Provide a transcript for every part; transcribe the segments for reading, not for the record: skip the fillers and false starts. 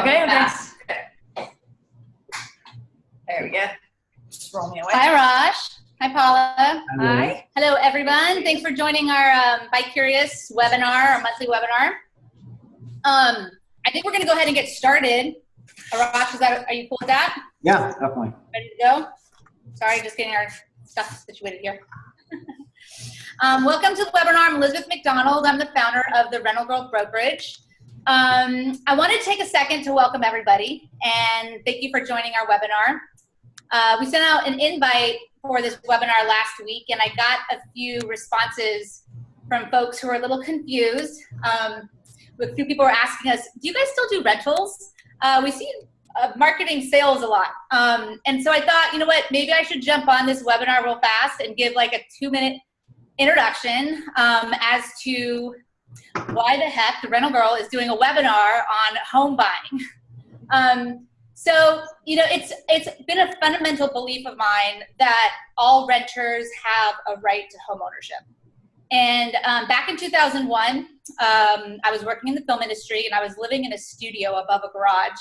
Okay, there we go. Just roll me away. Hi, Arash. Hi, Paula. Hi. Hello, everyone. Thanks for joining our Bike Curious webinar, our monthly webinar. I think we're going to go ahead and get started. Arash, are you cool with that? Yeah, definitely. Ready to go? Sorry, just getting our stuff situated here. Welcome to the webinar. I'm Elizabeth McDonald. I'm the founder of the Rental Girl Brokerage. I want to take a second to welcome everybody and thank you for joining our webinar. We sent out an invite for this webinar last week, and I got a few responses from folks who are a little confused. A few people were asking us, do you guys still do rentals? We see marketing sales a lot. And so I thought, you know what, maybe I should jump on this webinar real fast and give like a 2-minute introduction as to why the heck the Rental Girl is doing a webinar on home buying. So, you know, it's been a fundamental belief of mine that all renters have a right to home ownership. And back in 2001, I was working in the film industry and I was living in a studio above a garage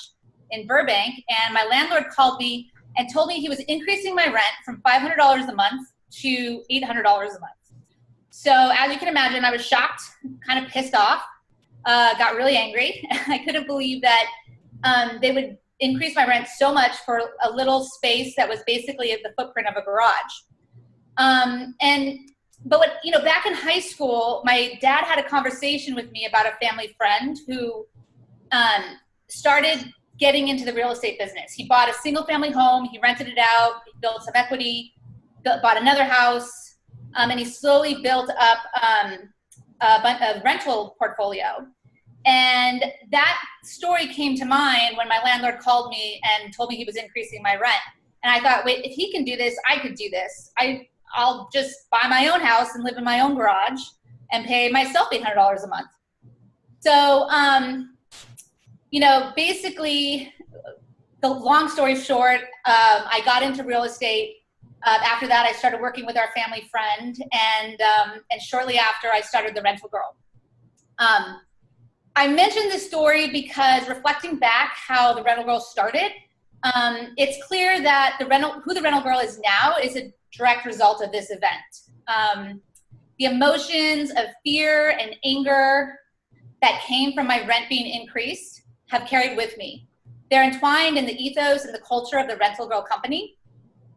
in Burbank, and my landlord called me and told me he was increasing my rent from $500 a month to $800 a month. So as you can imagine, I was shocked, kind of pissed off, got really angry. I couldn't believe that they would increase my rent so much for a little space that was basically the footprint of a garage. But what, you know, back in high school, my dad had a conversation with me about a family friend who started getting into the real estate business. He bought a single family home, he rented it out, he built some equity, bought another house, and he slowly built up a rental portfolio. And that story came to mind when my landlord called me and told me he was increasing my rent. And I thought, wait, if he can do this, I could do this. I'll just buy my own house and live in my own garage and pay myself $800 a month. So, you know, basically, the long story short, I got into real estate. After that, I started working with our family friend, and shortly after, I started the Rental Girl. I mentioned this story because reflecting back how the Rental Girl started, it's clear that who the Rental Girl is now is a direct result of this event. The emotions of fear and anger that came from my rent being increased have carried with me. They're entwined in the ethos and the culture of the Rental Girl company.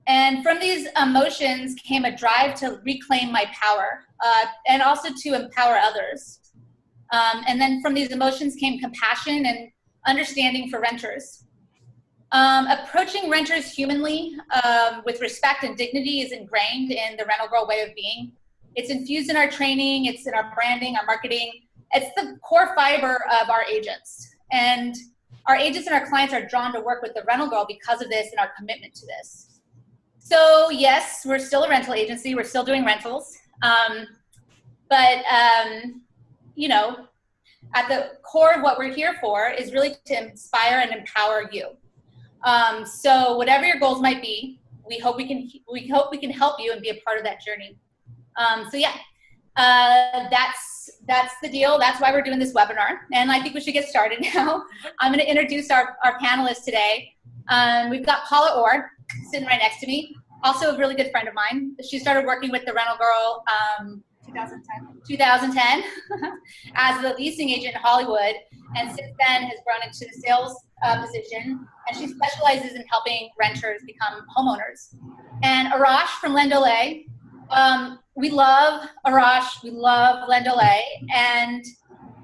And from these emotions came a drive to reclaim my power and also to empower others. And then from these emotions came compassion and understanding for renters. Approaching renters humanly with respect and dignity is ingrained in the Rental Girl way of being. It's infused in our training, it's in our branding, our marketing. It's the core fiber of our agents. And our agents and our clients are drawn to work with the Rental Girl because of this and our commitment to this. So yes, we're still a rental agency, we're still doing rentals. You know, at the core of what we're here for is really to inspire and empower you. So whatever your goals might be, we hope we can help you and be a part of that journey. So yeah, that's the deal. That's why we're doing this webinar. And I think we should get started now. I'm going to introduce our panelists today. We've got Paula Orr sitting right next to me, also a really good friend of mine. She started working with the Rental Girl 2010 as the leasing agent in Hollywood, and since then has grown into the sales position, and she specializes in helping renters become homeowners. And Arash from LendLA, we love Arash, we love LendLA, and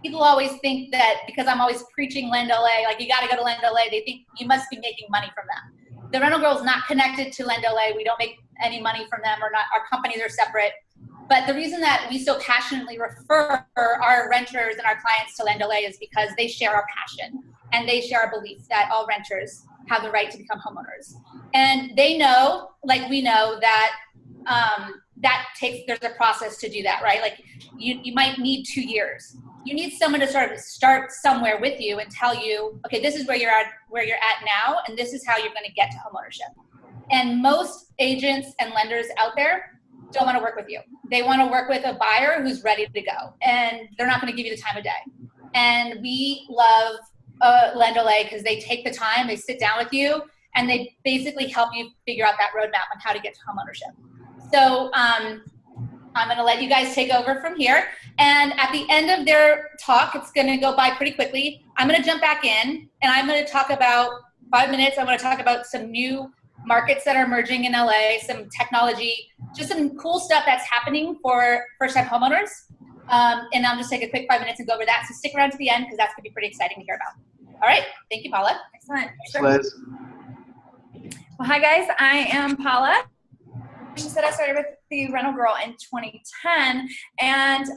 people always think that because I'm always preaching LendLA, like you gotta go to LendLA, they think you must be making money from them. The Rental Girl is not connected to LendLA. We don't make any money from them, or not. Our companies are separate. But the reason that we so passionately refer our renters and our clients to LendLA is because they share our passion and they share our belief that all renters have the right to become homeowners. And they know, like we know, that there's a process to do that, right? Like you might need 2 years. You need someone to sort of start somewhere with you and tell you, okay, this is where you're at now, and this is how you're going to get to homeownership. And most agents and lenders out there don't want to work with you. They want to work with a buyer who's ready to go, and they're not going to give you the time of day. And we love LendLA because they take the time, they sit down with you, and they basically help you figure out that roadmap on how to get to homeownership. So I'm going to let you guys take over from here. And at the end of their talk, it's going to go by pretty quickly. I'm going to jump back in, and I'm going to talk about 5 minutes. I want to talk about some new markets that are emerging in LA, some technology, just some cool stuff that's happening for first-time homeowners. And I'll just take a quick 5 minutes and go over that. So stick around to the end because that's going to be pretty exciting to hear about. All right. Thank you, Paula. Excellent. Thanks, Liz. Well, hi guys, I am Paula. She said I started with the Rental Girl in 2010, and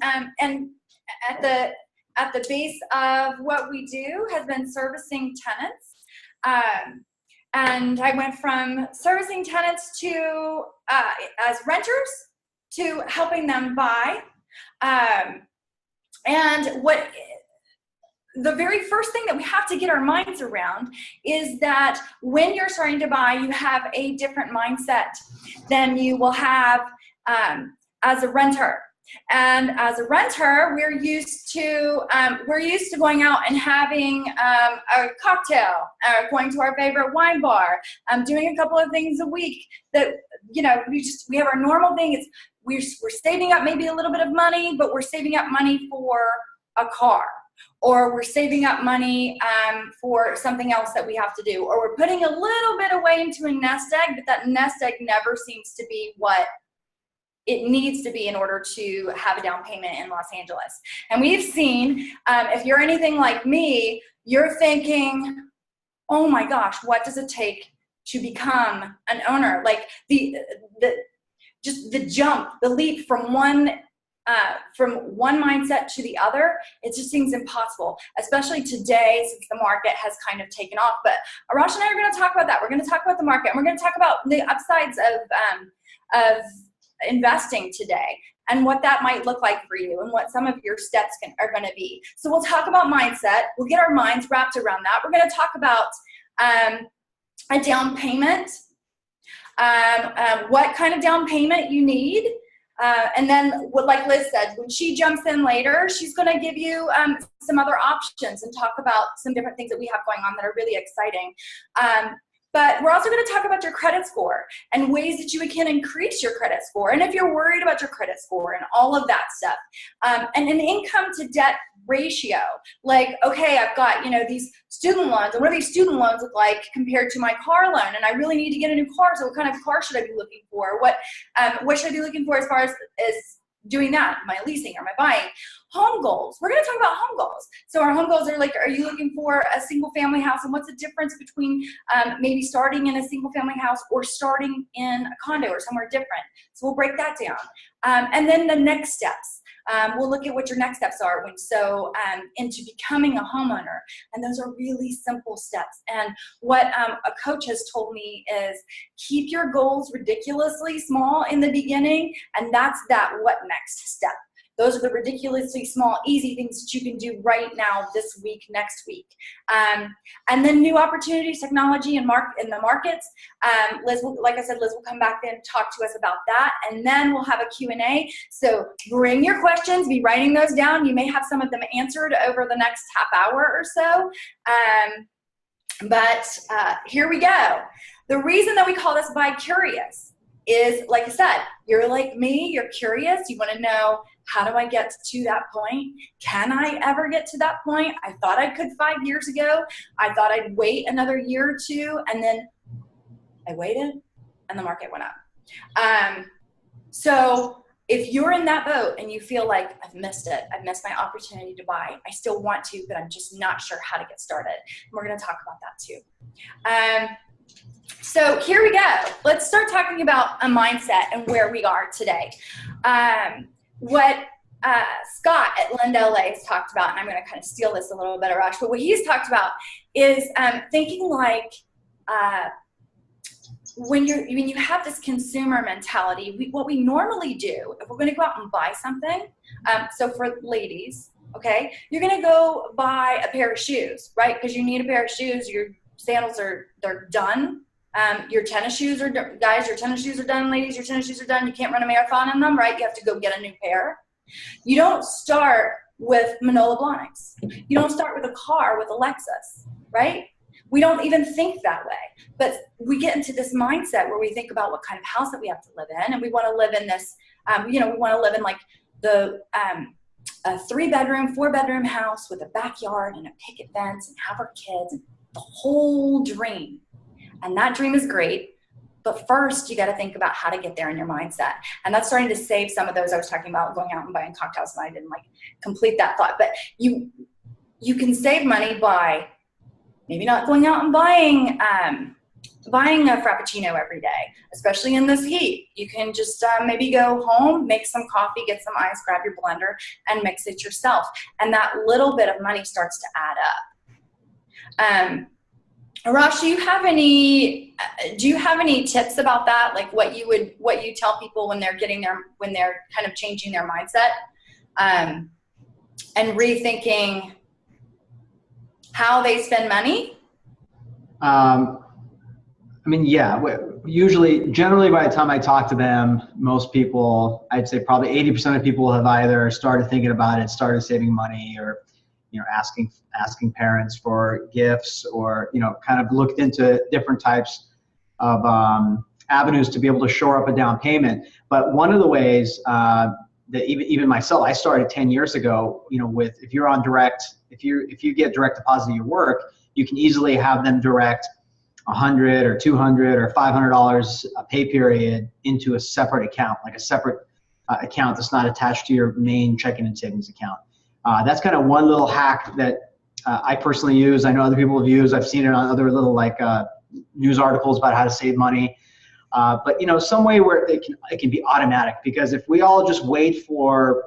at the base of what we do has been servicing tenants. And I went from servicing tenants to as renters to helping them buy. And what the very first thing that we have to get our minds around is that when you're starting to buy, you have a different mindset than you will have as a renter. And as a renter, we're used to going out and having a cocktail, going to our favorite wine bar, doing a couple of things a week that, you know, we have our normal thing. It's we're saving up maybe a little bit of money, but we're saving up money for a car, or we're saving up money for something else that we have to do, or we're putting a little bit away into a nest egg, but that nest egg never seems to be what it needs to be in order to have a down payment in Los Angeles. And we've seen, if you're anything like me, you're thinking, oh my gosh, what does it take to become an owner? Like just the jump, the leap from one mindset to the other, it just seems impossible, especially today since the market has kind of taken off. But Arash and I are going to talk about that. We're going to talk about the market, and we're going to talk about the upsides of investing today and what that might look like for you and what some of your steps are going to be. So we'll talk about mindset. We'll get our minds wrapped around that. We're going to talk about a down payment, what kind of down payment you need. And then, like Liz said, when she jumps in later, she's going to give you some other options and talk about some different things that we have going on that are really exciting. But we're also going to talk about your credit score and ways that you can increase your credit score. And if you're worried about your credit score and all of that stuff, and an income to debt ratio, like, okay, I've got, you know, these student loans, and what do these student loans look like compared to my car loan? And I really need to get a new car. So what kind of car should I be looking for? What should I be looking for as far as doing that? Am I leasing? Am I buying? Home goals. We're going to talk about home goals. So our home goals are like, are you looking for a single family house? And what's the difference between maybe starting in a single family house or starting in a condo or somewhere different? So we'll break that down. And then the next steps. We'll look at what your next steps are into becoming a homeowner. And those are really simple steps. And what a coach has told me is keep your goals ridiculously small in the beginning, and that's that what next step. Those are the ridiculously small, easy things that you can do right now, this week, next week. And then new opportunities, technology, and in the markets. Liz will come back then and talk to us about that. And then we'll have a Q&A. So bring your questions, be writing those down. You may have some of them answered over the next half hour or so. But here we go. The reason that we call this Buy Curious is, like I said, you're like me, you're curious, you want to know, how do I get to that point? Can I ever get to that point? I thought I could 5 years ago. I thought I'd wait another year or two, and then I waited and the market went up. So if you're in that boat and you feel like I've missed it, I've missed my opportunity to buy, I still want to, but I'm just not sure how to get started. And we're going to talk about that too. So here we go. Let's start talking about a mindset and where we are today. What Scott at LendLA has talked about, and I'm going to kind of steal this a little bit, Arash, but what he's talked about is thinking like when you have this consumer mentality, what we normally do, if we're going to go out and buy something, so for ladies, okay, you're going to go buy a pair of shoes, right? Because you need a pair of shoes. Your sandals they're done. Your tennis shoes are done. Guys, your tennis shoes are done. Ladies, your tennis shoes are done. You can't run a marathon in them, right? You have to go get a new pair. You don't start with Manolo Blahniks. You don't start with a car with a Lexus, right? We don't even think that way. But we get into this mindset where we think about what kind of house that we have to live in, and we want to live in this, we want to live in like the a 3-bedroom, 4-bedroom house with a backyard and a picket fence and have our kids and the whole dream. And that dream is great. But first, you got to think about how to get there in your mindset. And that's starting to save some of those I was talking about going out and buying cocktails, and I didn't like complete that thought. But you can save money by maybe not going out and buying a Frappuccino every day, especially in this heat. You can just maybe go home, make some coffee, get some ice, grab your blender, and mix it yourself. And that little bit of money starts to add up. Arash, do you have any tips about that? Like what you tell people when they're kind of changing their mindset, and rethinking how they spend money? I mean, yeah, generally by the time I talk to them, most people, I'd say probably 80% of people have either started thinking about it, started saving money, or, asking parents for gifts, or, kind of looked into different types of avenues to be able to shore up a down payment. But one of the ways that even myself, I started 10 years ago, if you're on direct, if you get direct deposit at your work, you can easily have them direct $100 or $200 or $500 a pay period into a separate account, like a separate account that's not attached to your main checking and savings account. That's kind of one little hack that I personally use. I know other people have used. I've seen it on other little news articles about how to save money. But some way where it can be automatic, because if we all just wait for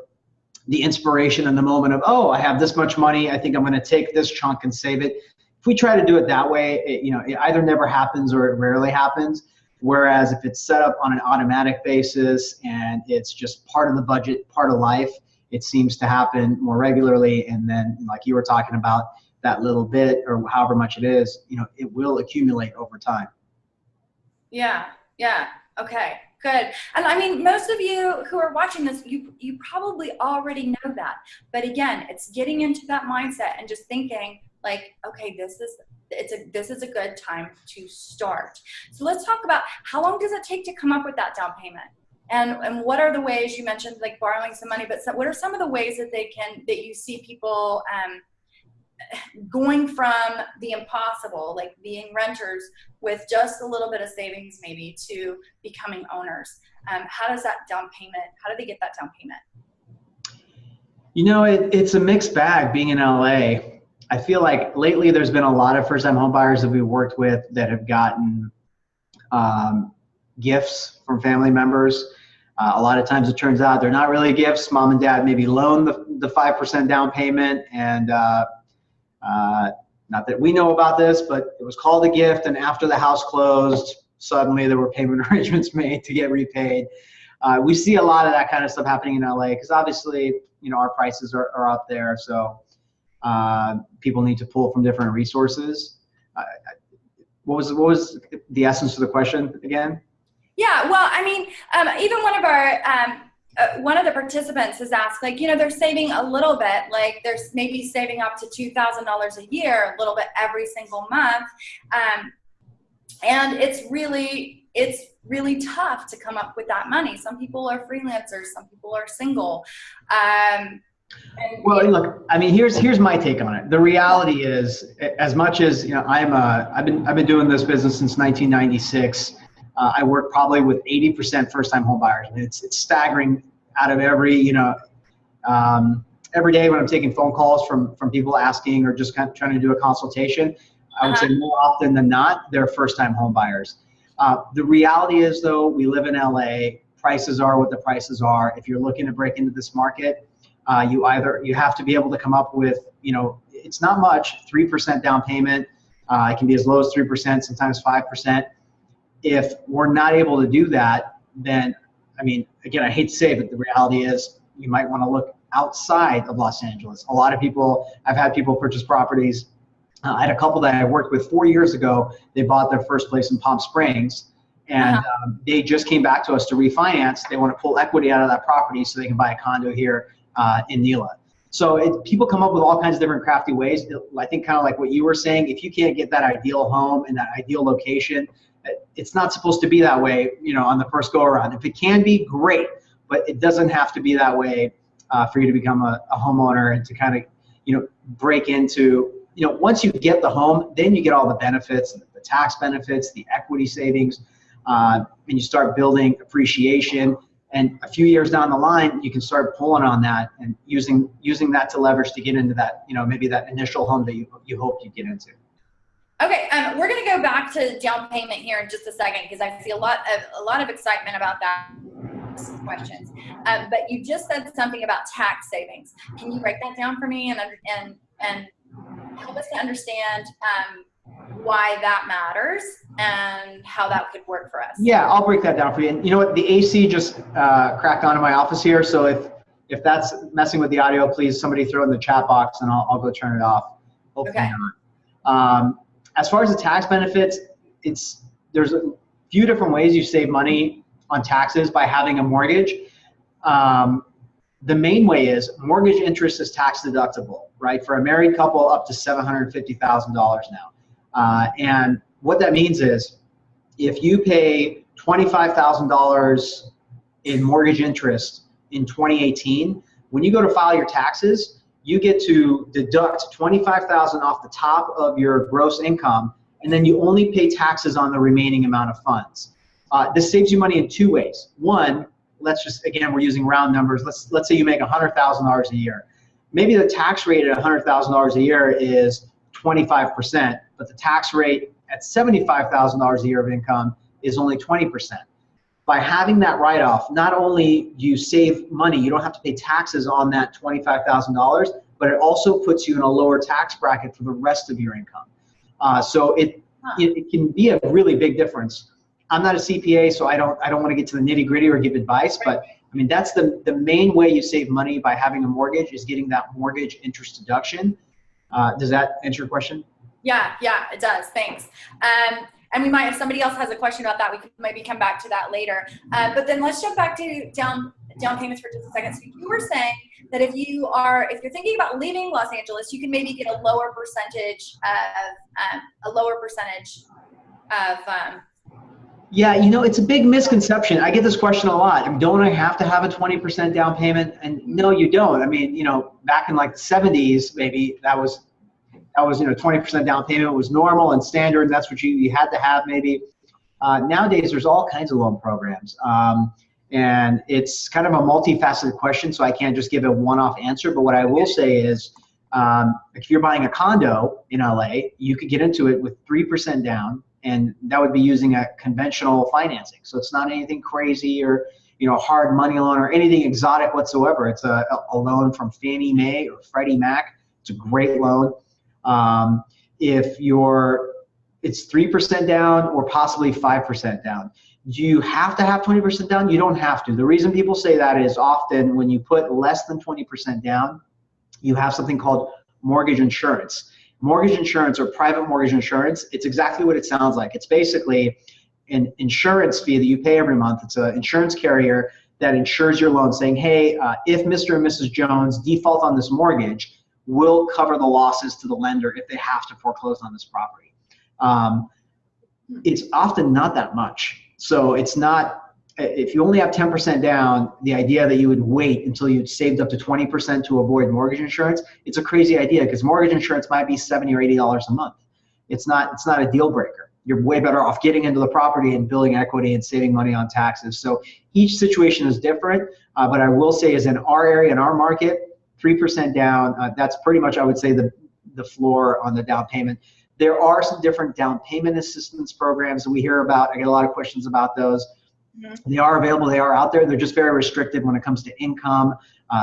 the inspiration in the moment of, oh, I have this much money, I think I'm going to take this chunk and save it. If we try to do it that way, it either never happens or it rarely happens. Whereas if it's set up on an automatic basis and it's just part of the budget, part of life, it seems to happen more regularly. And then, like you were talking about, that little bit or however much it is, it will accumulate over time. Yeah. Okay, good. And I mean, most of you who are watching this, you probably already know that. But again, it's getting into that mindset and just thinking like, okay, this is a good time to start. So let's talk about how long does it take to come up with that down payment? And what are the ways, you mentioned like borrowing some money, but what are some of the ways that you see people going from the impossible, like being renters with just a little bit of savings maybe, to becoming owners? How does that down payment, how do they get that down payment? It's a mixed bag being in LA. I feel like lately there's been a lot of first-time home buyers that we've worked with that have gotten gifts from family members. A lot of times it turns out they're not really gifts. Mom and dad maybe loaned the 5% down payment, and not that we know about this, but it was called a gift, and after the house closed, suddenly there were payment arrangements made to get repaid. We see a lot of that kind of stuff happening in LA because obviously, our prices are up there, so people need to pull from different resources. What was the essence of the question again? Yeah, well, I mean, even one of the participants has asked, like, they're saving a little bit, like they're maybe saving up to $2,000 a year, a little bit every single month. And it's really tough to come up with that money. Some people are freelancers, some people are single. Well, look, I mean, here's my take on it. The reality is, as much as, I've been doing this business since 1996. I work probably with 80% first-time home buyers. I mean, it's staggering. Out of every day when I'm taking phone calls from people asking or just kind of trying to do a consultation, I would say more often than not, they're first-time home buyers. The reality is, though, we live in LA. Prices are what the prices are. If you're looking to break into this market, you have to be able to come up with, it's not much, 3% down payment. It can be as low as 3%, sometimes 5%. If we're not able to do that, then, I mean, again, I hate to say it, but the reality is you might want to look outside of Los Angeles. A lot of people, I've had people purchase properties. I had a couple that I worked with 4 years ago. They bought their first place in Palm Springs, and they just came back to us to refinance. They want to pull equity out of that property so they can buy a condo here in Nila. So people come up with all kinds of different crafty ways. I think kind of like what you were saying, if you can't get that ideal home in that ideal location, it's not supposed to be that way, on the first go around. If it can be, great, but it doesn't have to be that way for you to become a homeowner and to kind of, break into, once you get the home, then you get all the benefits, the tax benefits, the equity savings, and you start building appreciation. And a few years down the line, you can start pulling on that and using that to leverage to get into that, maybe that initial home that you hope you get into. Okay, we're going to go back to down payment here in just a second because I see a lot of excitement about that. Questions, but you just said something about tax savings. Can you break that down for me and help us to understand why that matters and how that could work for us? Yeah, I'll break that down for you. And you know what? The AC just cracked on in my office here, so if that's messing with the audio, please somebody throw it in the chat box and I'll go turn it off. Hopefully okay. Not. As far as the tax benefits, there's a few different ways you save money on taxes by having a mortgage. The main way is mortgage interest is tax deductible, right? For a married couple, up to $750,000 now. And what that means is if you pay $25,000 in mortgage interest in 2018, when you go to file your taxes, you get to deduct $25,000 off the top of your gross income, and then you only pay taxes on the remaining amount of funds. This saves you money in two ways. One, let's just, again, we're using round numbers. Let's say you make $100,000 a year. Maybe the tax rate at $100,000 a year is 25%, but the tax rate at $75,000 a year of income is only 20%. By having that write-off, not only do you save money, you don't have to pay taxes on that $25,000, but it also puts you in a lower tax bracket for the rest of your income. So it can be a really big difference. I'm not a CPA, so I don't want to get to the nitty-gritty or give advice, but I mean that's the main way you save money by having a mortgage is getting that mortgage interest deduction. Does that answer your question? Yeah, it does. Thanks. And we might, if somebody else has a question about that, we could maybe come back to that later. But then let's jump back to down payments for just a second. So you were saying that if you're thinking about leaving Los Angeles, you can maybe get a lower percentage of Yeah, it's a big misconception. I get this question a lot. Don't I have to have a 20% down payment? And no, you don't. I mean, back in like the 70s, maybe that was 20% down payment was normal and standard, and that's what you had to have maybe. Nowadays, there's all kinds of loan programs. And it's kind of a multifaceted question, so I can't just give a one-off answer. But what I will say is, if you're buying a condo in LA, you could get into it with 3% down, and that would be using a conventional financing. So it's not anything crazy or hard money loan or anything exotic whatsoever. It's a loan from Fannie Mae or Freddie Mac. It's a great loan. It's 3% down or possibly 5% down. Do you have to have 20% down? You don't have to. The reason people say that is often when you put less than 20% down, you have something called mortgage insurance. Mortgage insurance or private mortgage insurance, it's exactly what it sounds like. It's basically an insurance fee that you pay every month. It's an insurance carrier that insures your loan saying, hey, if Mr. and Mrs. Jones default on this mortgage, we'll cover the losses to the lender if they have to foreclose on this property. It's often not that much. So it's not, if you only have 10% down, the idea that you would wait until you'd saved up to 20% to avoid mortgage insurance, it's a crazy idea because mortgage insurance might be $70 or $80 a month. It's not a deal breaker. You're way better off getting into the property and building equity and saving money on taxes. So each situation is different, but I will say is in our area, in our market, 3% down, that's pretty much, I would say, the floor on the down payment. There are some different down payment assistance programs that we hear about. I get a lot of questions about those. Mm-hmm. They are available. They are out there. They're just very restricted when it comes to income.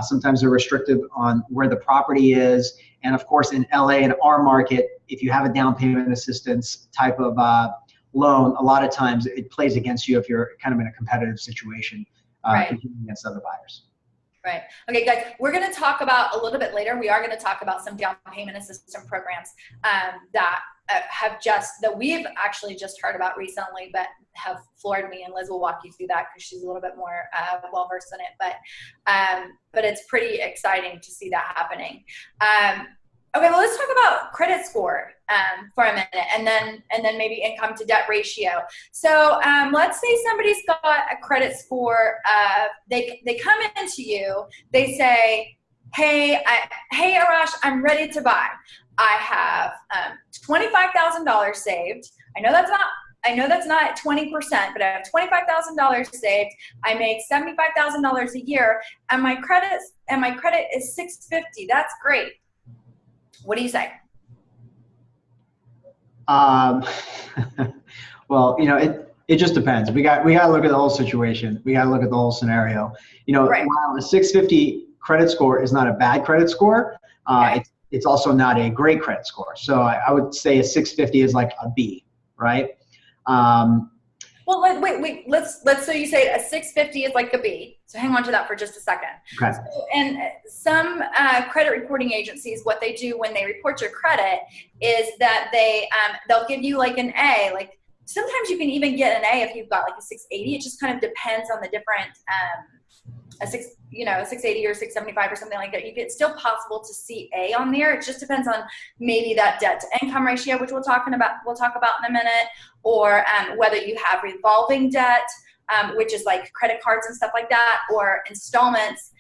Sometimes they're restrictive on where the property is. And of course, in LA, in our market, if you have a down payment assistance type of loan, a lot of times it plays against you if you're kind of in a competitive situation competing against other buyers. Right. Okay, guys, we're going to talk about a little bit later. We are going to talk about some down payment assistance programs that that we've actually just heard about recently, but have floored me, and Liz will walk you through that because she's a little bit more well-versed in it, but it's pretty exciting to see that happening. Okay, well, let's talk about credit score for a minute, and then maybe income to debt ratio. So let's say somebody's got a credit score. They come into you. They say, "Hey, Arash, I'm ready to buy. I have $25,000 saved. I know that's not 20%, but I have $25,000 saved. I make $75,000 a year, and my credit is 650. That's great. What do you say?" Well, it just depends. We got to look at the whole situation. We got to look at the whole scenario. Right. While a 650 credit score is not a bad credit score, Okay. it's also not a great credit score. So I would say a 650 is like a B, right? Well, wait. So you say a 650 is like a B. So hang on to that for just a second. Okay. So, and some credit reporting agencies, what they do when they report your credit is that they'll give you like an A. Like sometimes you can even get an A if you've got like a 680. It just kind of depends on the different a 680 or 675 or something like that. It's still possible to see A on there. It just depends on maybe that debt to income ratio, which we'll talk about in a minute, or whether you have revolving debt, which is like credit cards and stuff like that, or installments,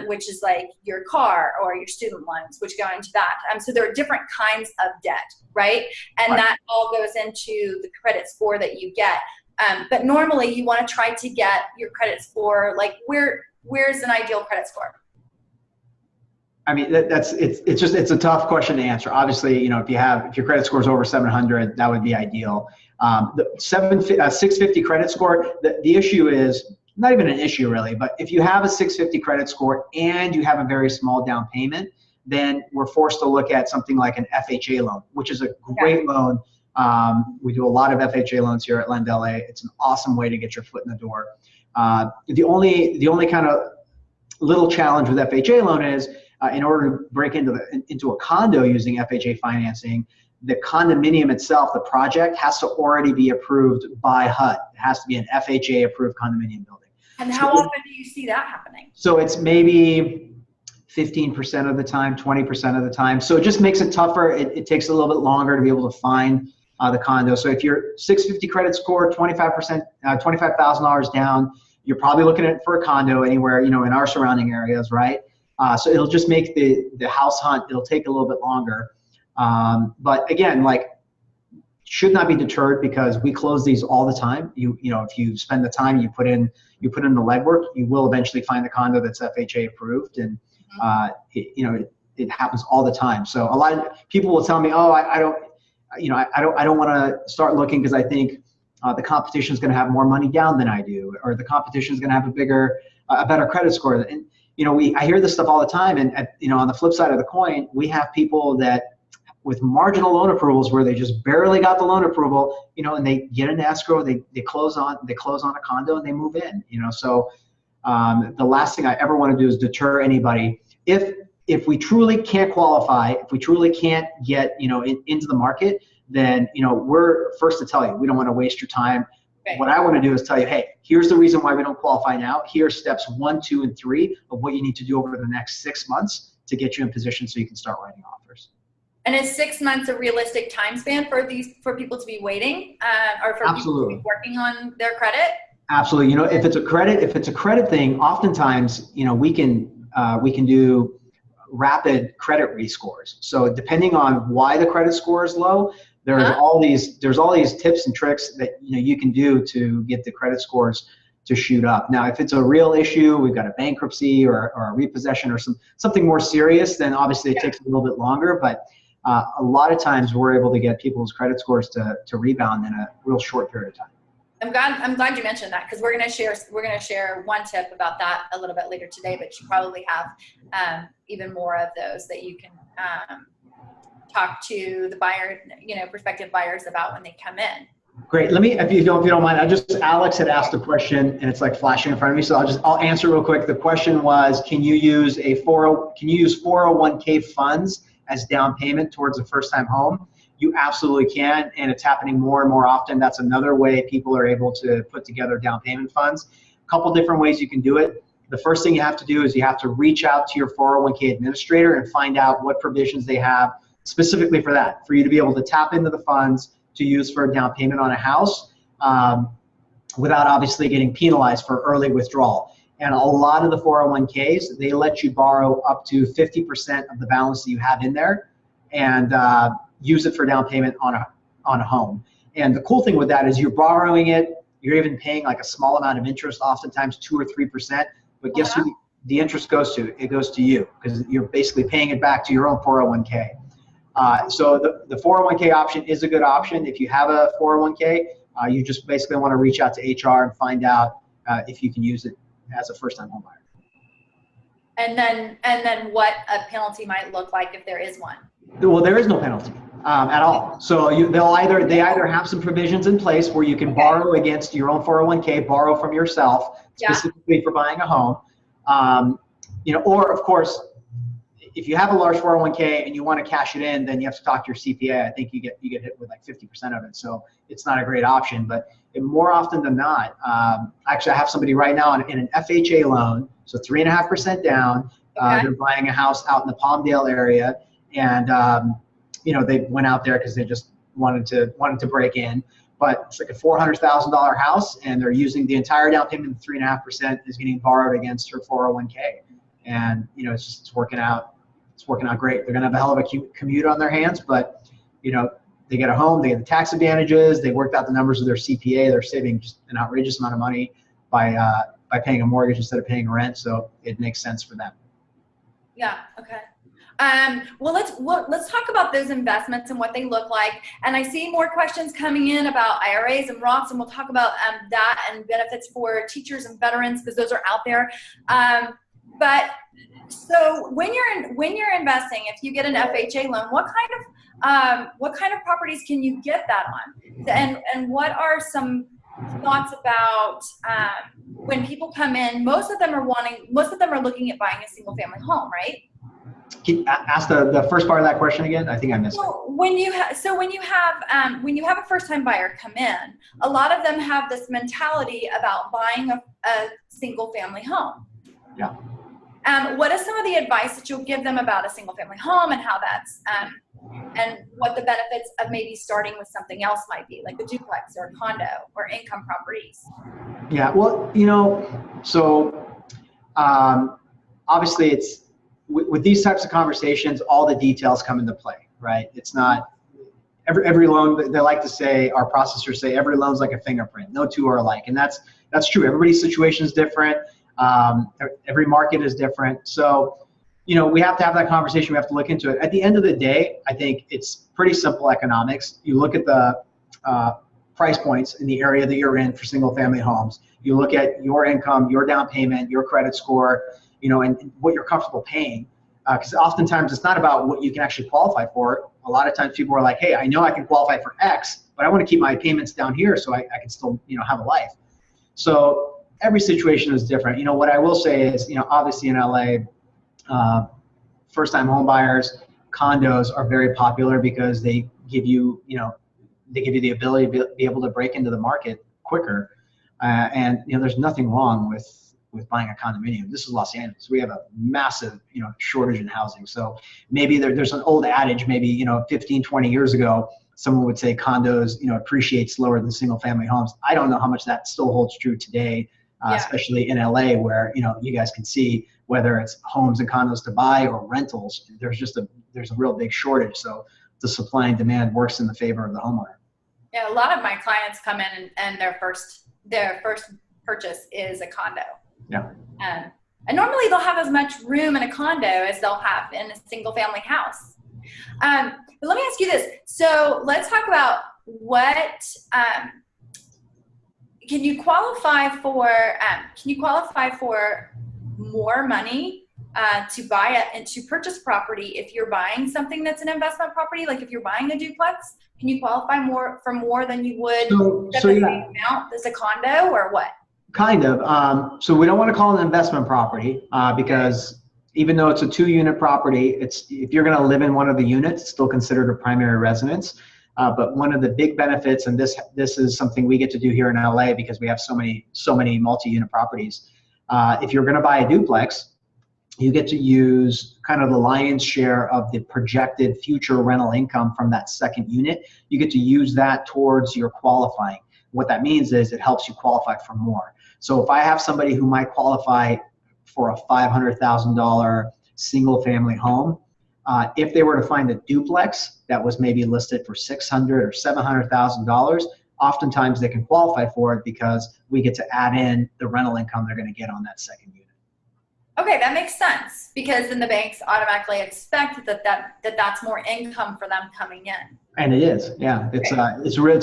which is like your car or your student loans, which go into that. So there are different kinds of debt, right? And Right. that all goes into the credit score that you get. But normally you want to try to get your credit score, like where's an ideal credit score? I mean, it's a tough question to answer. Obviously, if your credit score is over 700, that would be ideal. The 650 credit score, the issue is not even an issue really, but if you have a 650 credit score and you have a very small down payment, then we're forced to look at something like an FHA loan, which is a great loan. We do a lot of FHA loans here at LendLA. It's an awesome way to get your foot in the door. The only kind of little challenge with FHA loan is in order to break into a condo using FHA financing, the condominium itself, the project, has to already be approved by HUD. It has to be an FHA approved condominium building. And how often do you see that happening? So it's maybe 15% of the time, 20% of the time. So it just makes it tougher. It takes a little bit longer to be able to find the condo. So if you're 650 credit score, 25%, $25,000 down, you're probably looking at for a condo anywhere, in our surrounding areas, right? So it'll just make the house hunt, it'll take a little bit longer. But again, should not be deterred because we close these all the time. If you spend the time, you put in the legwork, you will eventually find the condo that's FHA approved, and it happens all the time. So a lot of people will tell me, "Oh, I don't want to start looking because I think the competition is going to have more money down than I do, or the competition is going to have a better credit score." And I hear this stuff all the time. And on the flip side of the coin, we have people that with marginal loan approvals where they just barely got the loan approval, and they get an escrow, they close on a condo and they move in. So the last thing I ever want to do is deter anybody. If we truly can't qualify, if we truly can't get into the market, then we're first to tell you we don't want to waste your time. Right. What I want to do is tell you, hey, here's the reason why we don't qualify now. Here's steps 1, 2, and 3 of what you need to do over the next 6 months to get you in position so you can start writing offers. And is 6 months a realistic time span for people to be waiting, or for people to be working on their credit? Absolutely. If it's a credit thing, oftentimes we can do rapid credit rescores. So depending on why the credit score is low, there's all these tips and tricks that you can do to get the credit scores to shoot up. Now, if it's a real issue, we've got a bankruptcy or a repossession or something more serious, then obviously it takes a little bit longer. But a lot of times we're able to get people's credit scores to rebound in a real short period of time. I'm glad you mentioned that, because we're gonna share one tip about that a little bit later today. But you probably have even more of those that you can talk to the buyer, prospective buyers about when they come in. Great. Let me, if you don't mind, Alex had asked a question and it's like flashing in front of me. So I'll answer real quick. The question was, can you use 401k funds as down payment towards a first time home? you absolutely can, and it's happening more and more often. That's another way people are able to put together down payment funds. A couple different ways you can do it. The first thing you have to do is you have to reach out to your 401k administrator and find out what provisions they have specifically for that, for you to be able to tap into the funds to use for a down payment on a house without obviously getting penalized for early withdrawal. And a lot of the 401ks, they let you borrow up to 50% of the balance that you have in there and use it for down payment on a home. And the cool thing with that is you're borrowing it, you're even paying like a small amount of interest, oftentimes 2 or 3%, but guess who the interest goes to? It goes to you, because you're basically paying it back to your own 401k. So the 401k option is a good option. If you have a 401k, you just basically want to reach out to HR and find out if you can use it as a first-time home buyer. And then what a penalty might look like if there is one. Well, there is no penalty at all. So they either have some provisions in place where you can borrow against your own 401k, borrow from yourself specifically for buying a home, or of course, if you have a large 401k and you want to cash it in, then you have to talk to your CPA. I think you get hit with like 50% of it, so it's not a great option. But more often than not, actually, I have somebody right now in an FHA loan, so 3.5% down. They're buying a house out in the Palmdale area, and they went out there because they just wanted to break in. But it's like a $400,000 house, and they're using the entire down payment. 3.5% is getting borrowed against her 401k, and it's working out. It's working out great. They're gonna have a hell of a commute on their hands, but they get a home, they get the tax advantages, they worked out the numbers of their CPA, they're saving just an outrageous amount of money by paying a mortgage instead of paying rent, so it makes sense for them. Yeah, okay. Well, let's talk about those investments and what they look like. And I see more questions coming in about IRAs and Roths, and we'll talk about that and benefits for teachers and veterans, because those are out there. But so when you're investing, if you get an FHA loan, what kind of properties can you get that on? And what are some thoughts about when people come in? Most of them are looking at buying a single family home, right? Can you ask the first part of that question again? I think I missed it. When you have a first-time buyer come in, a lot of them have this mentality about buying a single family home. Yeah. What is some of the advice that you'll give them about a single family home and how that's and what the benefits of maybe starting with something else might be, like a duplex or a condo or income properties? Yeah, well, so obviously it's with these types of conversations, all the details come into play, right? It's not every loan. They like to say, our processors say, every loan's like a fingerprint. No two are alike, and that's true. Everybody's situation is different. Every market is different. So, we have to have that conversation. We have to look into it. At the end of the day, I think it's pretty simple economics. You look at the price points in the area that you're in for single family homes. You look at your income, your down payment, your credit score, and what you're comfortable paying. Because oftentimes it's not about what you can actually qualify for. A lot of times people are like, hey, I know I can qualify for X, but I want to keep my payments down here so I can still, have a life. So every situation is different. What I will say is, obviously in LA, first-time home buyers, condos are very popular because they give you, the ability to be able to break into the market quicker. And there's nothing wrong with buying a condominium. This is Los Angeles. We have a massive, shortage in housing. So maybe there's an old adage, maybe, 15, 20 years ago, someone would say condos, appreciate slower than single family homes. I don't know how much that still holds true today, especially in LA where, you guys can see whether it's homes and condos to buy or rentals, there's a real big shortage. So the supply and demand works in the favor of the homeowner. Yeah. A lot of my clients come in and their first purchase is a condo. Yeah. And normally they'll have as much room in a condo as they'll have in a single family house. But let me ask you this. So let's talk about what, can you qualify for more money to buy and to purchase property if you're buying something that's an investment property? Like if you're buying a duplex, can you qualify for more than you would amount as a condo, or what? Kind of. So we don't want to call it an investment property because even though it's a 2-unit property, if you're going to live in one of the units, it's still considered a primary residence. But one of the big benefits, and this is something we get to do here in LA because we have so many multi-unit properties. If you're going to buy a duplex, you get to use kind of the lion's share of the projected future rental income from that second unit. You get to use that towards your qualifying. What that means is it helps you qualify for more. So if I have somebody who might qualify for a $500,000 single family home, if they were to find a duplex that was maybe listed for $600,000 or $700,000, oftentimes they can qualify for it because we get to add in the rental income they're going to get on that second unit. Okay, that makes sense because then the banks automatically expect that's more income for them coming in. And it is, yeah. It's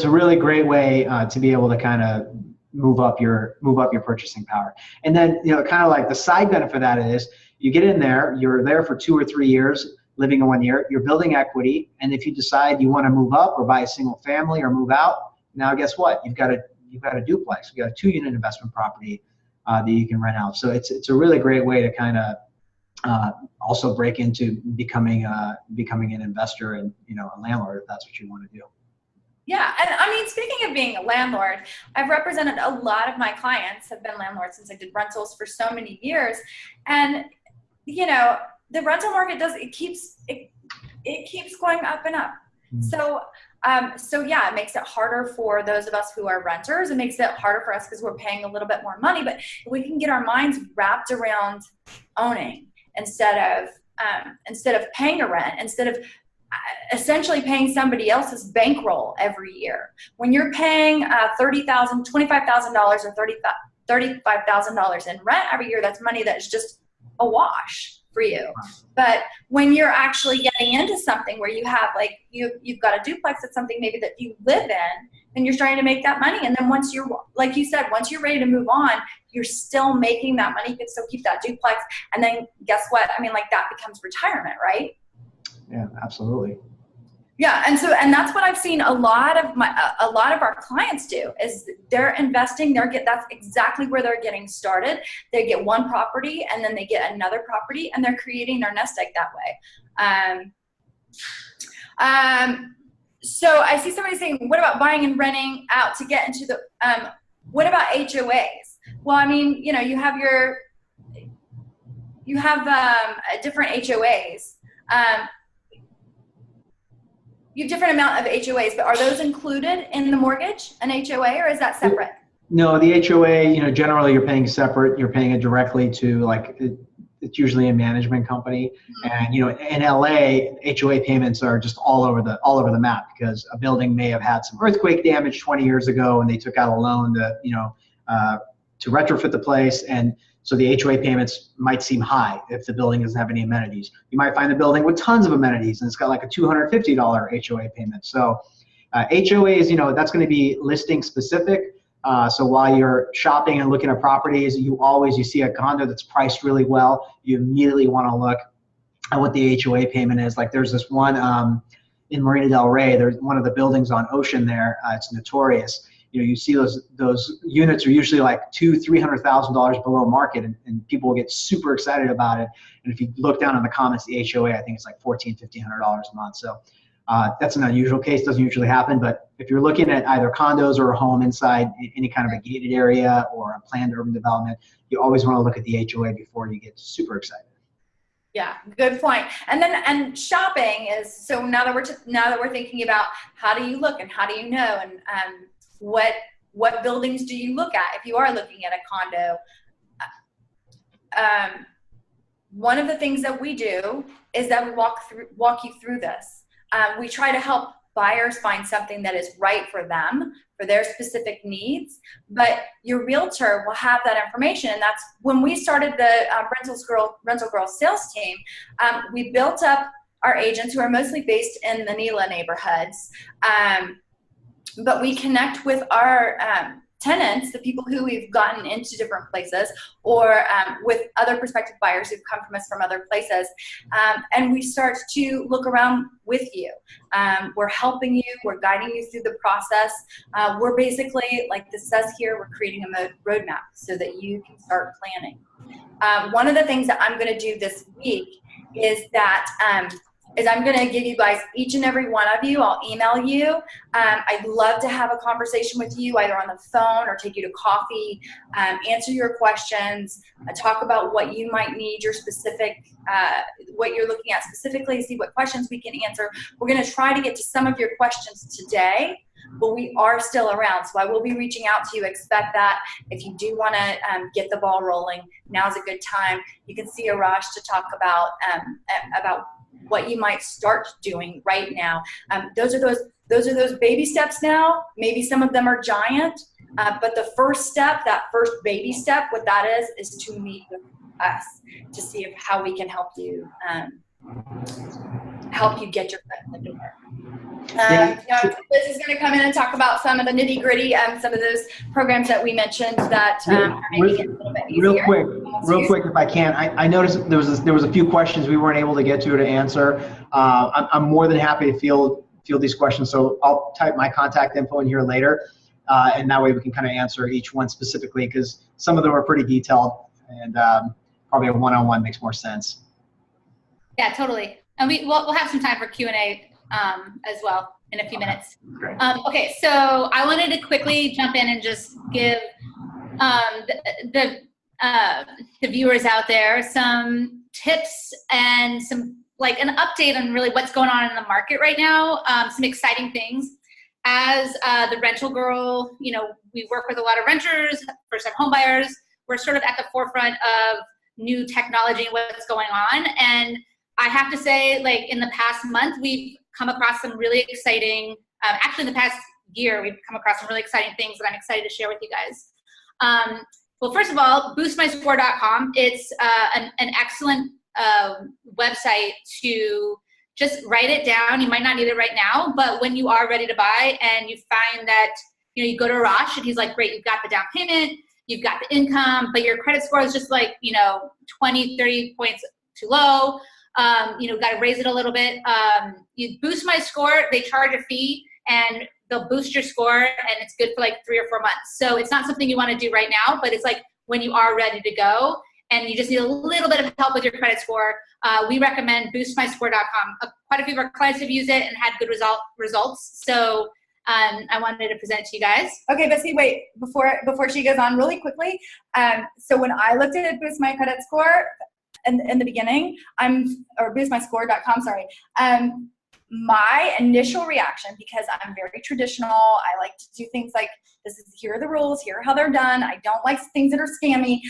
a really great way to be able to kind of move up your purchasing power. And then kind of like the side benefit of that is you get in there, you're there for 2 or 3 years, living in 1 year, you're building equity, and if you decide you want to move up or buy a single family or move out, now guess what? You've got a duplex, you've got a 2-unit investment property that you can rent out. So it's a really great way to kind of also break into becoming an investor and a landlord if that's what you want to do. Yeah, and I mean, speaking of being a landlord, I've represented a lot of my clients have been landlords since I did rentals for so many years, and the rental market keeps going up and up. Mm-hmm. So yeah, it makes it harder for those of us who are renters. It makes it harder for us because we're paying a little bit more money, but if we can get our minds wrapped around owning instead of paying a rent, instead of essentially paying somebody else's bankroll every year. When you're paying $30,000, $25,000 or $35,000 in rent every year, that's money that's just a wash for you. But when you're actually getting into something where you have you've got a duplex, that's something maybe that you live in, then you're starting to make that money. And then once you're, like you said, once you're ready to move on, you're still making that money. You can still keep that duplex. And then guess what? I mean, that becomes retirement, right? Yeah, absolutely. Yeah, and that's what I've seen a lot of our clients do is they're investing. That's exactly where they're getting started. They get one property and then they get another property and they're creating their nest egg that way. So I see somebody saying, "What about buying and renting out to get into the? What about HOAs?" Well, I mean, you have different HOAs. You have different amount of HOAs, but are those included in the mortgage, an HOA, or is that separate? No, the HOA, generally you're paying separate. You're paying it directly to it's usually a management company. Mm-hmm. And in LA, HOA payments are just all over the map because a building may have had some earthquake damage 20 years ago and they took out a loan to retrofit the place, and so the HOA payments might seem high if the building doesn't have any amenities. You might find a building with tons of amenities and it's got a $250 HOA payment. So HOAs, that's going to be listing specific. So while you're shopping and looking at properties, you see a condo that's priced really well, you immediately want to look at what the HOA payment is. There's this one in Marina Del Rey, there's one of the buildings on Ocean there, it's notorious. You see those units are usually $200,000-$300,000 below market, and people will get super excited about it. And if you look down in the comments, the HOA, I think it's $1,400-$1,500 a month. So that's an unusual case, doesn't usually happen. But if you're looking at either condos or a home inside any kind of a gated area or a planned urban development, you always want to look at the HOA before you get super excited. Yeah, good point. And shopping is, so now that we're thinking about how do you look and how do you know, and what buildings do you look at if you are looking at a condo? One of the things that we do is that we walk you through this. We try to help buyers find something that is right for them, for their specific needs, but your realtor will have that information. And that's when we started the Rental Girl sales team. We built up our agents who are mostly based in the NELA neighborhoods. But we connect with our tenants, the people who we've gotten into different places, or with other prospective buyers who've come from us from other places. And we start to look around with you. We're helping you, we're guiding you through the process. We're basically, like this says here, we're creating a roadmap so that you can start planning. One of the things that I'm going to do this week is that I'm going to give you guys, each and every one of you, I'll email you. I'd love to have a conversation with you either on the phone or take you to coffee, answer your questions, talk about what you might need, your specific, what you're looking at specifically, see what questions we can answer. We're going to try to get to some of your questions today, but we are still around. So I will be reaching out to you. Expect that. If you do want to get the ball rolling, now's a good time. You can see Arash to talk about what you might start doing right now. Those are those baby steps now. Maybe some of them are giant, but the first step, that first baby step, what that is to meet with us to see how we can help you get your foot in the door. Liz is going to come in and talk about some of the nitty gritty, some of those programs that we mentioned that are making it a little bit easier. Real quick, if I can, I noticed there was a few questions we weren't able to get to answer. I'm more than happy to field these questions, so I'll type my contact info in here later, and that way we can kind of answer each one specifically, because some of them are pretty detailed, and probably a one-on-one makes more sense. Yeah, totally. And we'll have some time for Q&A as well in a few minutes. Great. Okay, so I wanted to quickly jump in and just give the viewers out there some tips and some an update on really what's going on in the market right now. Some exciting things. As the rental girl, we work with a lot of renters, first-time home buyers. We're sort of at the forefront of new technology and what's going on. And I have to say, in the past month, we've come across some really exciting, actually in the past year, we've come across some really exciting things that I'm excited to share with you guys. Well, first of all, boostmyscore.com. It's an excellent website to just write it down. You might not need it right now, but when you are ready to buy and you find that, you go to Arash and he's like, great, you've got the down payment, you've got the income, but your credit score is just 20, 30 points too low. Got to raise it a little bit. You Boost My Score, they charge a fee and they'll boost your score, and it's good for 3 or 4 months. So it's not something you want to do right now, but it's when you are ready to go and you just need a little bit of help with your credit score. We recommend boostmyscore.com. Quite a few of our clients have used it and had good results. So I wanted to present it to you guys. Okay, Bessie, wait, before she goes on really quickly. So when I looked at Boost My Credit Score, in the beginning, or boostmyscore.com, sorry. My initial reaction, because I'm very traditional, I like to do things like, here are the rules, here are how they're done. I don't like things that are scammy,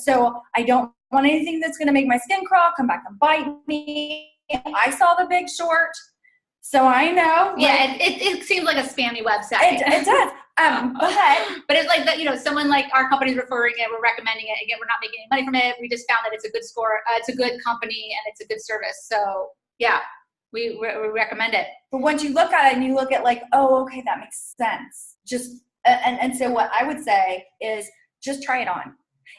so I don't want anything that's gonna make my skin crawl, come back and bite me. I saw The Big Short, so I know. Yeah, it seems like a spammy website. It does. But it's that, someone our company's referring it, we're recommending it. Again, we're not making any money from it. We just found that it's a good score, it's a good company, and it's a good service. So yeah, we recommend it. But once you look at it and you look at oh, okay, that makes sense. And so what I would say is just try it on.